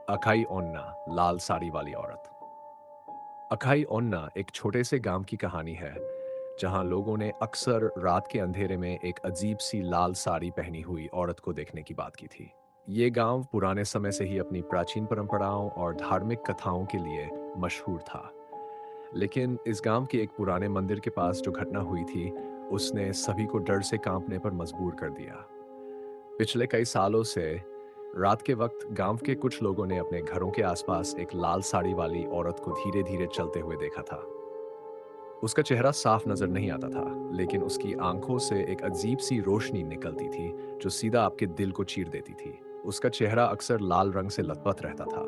Acai ओन्ना, लाल साड़ी वाली औरत। Acai ओन्ना एक छोटे से गांव की कहानी है, जहां लोगों ने अक्सर रात के अंधेरे में एक अजीब सी लाल साड़ी पहनी हुई औरत को देखने की बात की थी। ये गांव पुराने समय से ही अपनी प्राचीन परंपराओं और धार्मिक कथाओं के लिए मशहूर था। लेकिन इस गांव के एक पुराने मंदिर के पास जो घटना हुई थी, उसने सभी को डर से कांपने पर मजबूर कर दिया। पिछले कई सालों से रात के वक्त गांव के कुछ लोगों ने अपने घरों के आसपास एक लाल साड़ी वाली औरत को धीरे धीरे चलते हुए देखा था। उसका चेहरा साफ नजर नहीं आता था, लेकिन उसकी आंखों से एक अजीब सी रोशनी निकलती थी जो सीधा आपके दिल को चीर देती थी। उसका चेहरा अक्सर लाल रंग से लथपथ रहता था,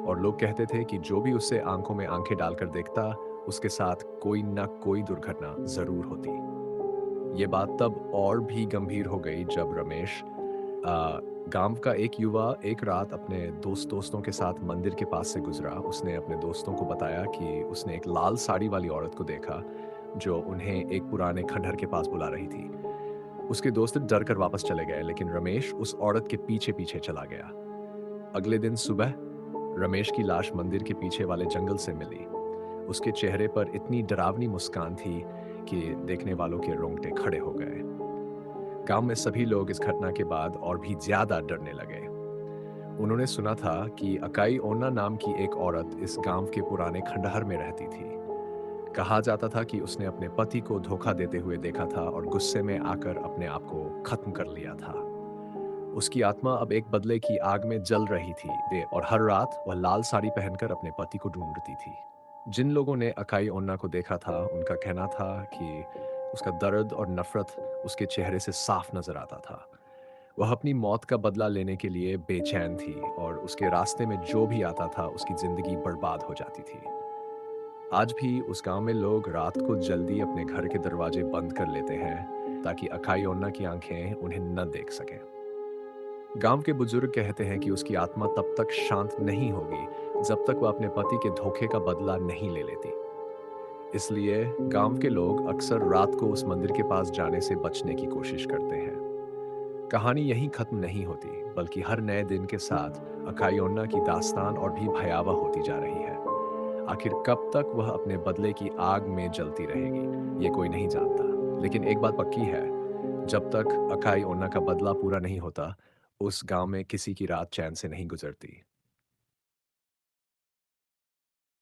और लोग कहते थे कि जो भी उससे आंखों में आंखें डालकर देखता, उसके साथ कोई न कोई दुर्घटना जरूर होती। ये बात तब और भी गंभीर हो गई जब रमेश, अ, गाँव का एक युवा, एक रात अपने दोस्तों के साथ मंदिर के पास से गुजरा। उसने अपने दोस्तों को बताया कि उसने एक लाल साड़ी वाली औरत को देखा, जो उन्हें एक पुराने खंडहर के पास बुला रही थी। उसके दोस्त डर कर वापस चले गए, लेकिन रमेश उस औरत के पीछे-पीछे चला गया। अगले दिन सुबह रमेश की लाश मंदिर के पीछे वाले जंगल से मिली। उसके चेहरे पर इतनी डरावनी मुस्कान थी कि देखने वालों के रोंगटे खड़े हो गए। गांव में सभी लोग इस घटना के बाद और भी ज्यादा डरने लगे। उन्होंने सुना था कि अकाई ओना नाम की एक औरत इस गांव के पुराने खंडहर में रहती थी। कहा जाता था कि उसने अपने पति को धोखा देते हुए देखा था और गुस्से में आकर अपने आप को खत्म कर लिया था। उसकी आत्मा अब एक बदले की आग में जल रही थी दे और हर रात वह लाल साड़ी पहनकर अपने पति को ढूंढती थी। जिन लोगों ने अकाई ओन्ना को देखा था, उनका कहना था कि उसका दर्द और नफरत उसके चेहरे से साफ नजर आता था। वह अपनी मौत का बदला लेने के लिए बेचैन थी, और उसके रास्ते में जो भी आता था उसकी जिंदगी बर्बाद हो जाती थी। आज भी उस गांव में लोग रात को जल्दी अपने घर के दरवाजे बंद कर लेते हैं, ताकि अकाई ओन्ना की आंखें उन्हें न देख सकें। गांव के बुजुर्ग कहते हैं कि उसकी आत्मा तब तक शांत नहीं होगी जब तक वह अपने पति के धोखे का बदला नहीं ले लेती। इसलिए गांव के लोग अक्सर रात को उस मंदिर के पास जाने से बचने की कोशिश करते हैं। कहानी यहीं खत्म नहीं होती, बल्कि हर नए दिन के साथ अकायोन्ना की दास्तान और भी भयावह होती जा रही है। आखिर कब तक वह अपने बदले की आग में जलती रहेगी, ये कोई नहीं जानता। लेकिन एक बात पक्की है, जब तक अकाई ओन्ना का बदला पूरा नहीं होता, उस गांव में किसी की रात चैन से नहीं गुजरती।